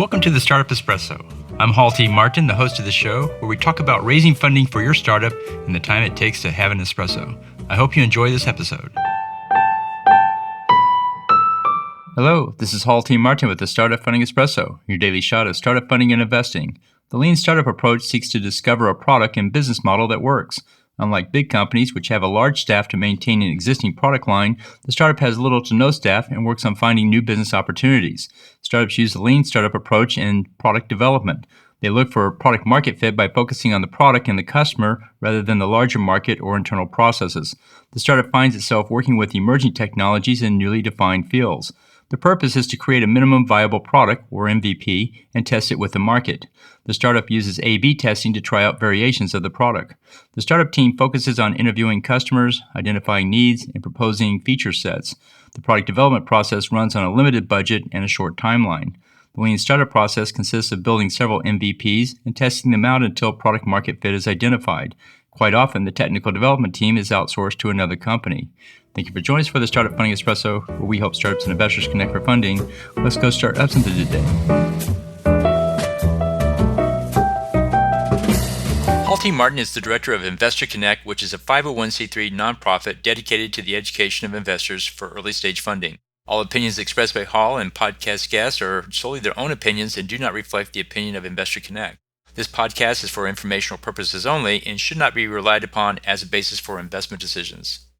Welcome to the Startup Espresso. I'm Hall T. Martin, the host of the show, where we talk about raising funding for your startup and the time it takes to have an espresso. I hope you enjoy this episode. Hello, this is Hall T. Martin with the Startup Funding Espresso, your daily shot of startup funding and investing. The lean startup approach seeks to discover a product and business model that works. Unlike big companies, which have a large staff to maintain an existing product line, the startup has little to no staff and works on finding new business opportunities. Startups use the lean startup approach in product development. They look for product market fit by focusing on the product and the customer rather than the larger market or internal processes. The startup finds itself working with emerging technologies in newly defined fields. The purpose is to create a minimum viable product, or MVP, and test it with the market. The startup uses A/B testing to try out variations of the product. The startup team focuses on interviewing customers, identifying needs, and proposing feature sets. The product development process runs on a limited budget and a short timeline. The lean startup process consists of building several MVPs and testing them out until product market fit is identified. Quite often, the technical development team is outsourced to another company. Thank you for joining us for the Startup Funding Espresso, where we help startups and investors connect for funding. Let's go start up something today. Hall T. Martin is the director of Investor Connect, which is a 501c3 nonprofit dedicated to the education of investors for early-stage funding. All opinions expressed by Hall and podcast guests are solely their own opinions and do not reflect the opinion of Investor Connect. This podcast is for informational purposes only and should not be relied upon as a basis for investment decisions.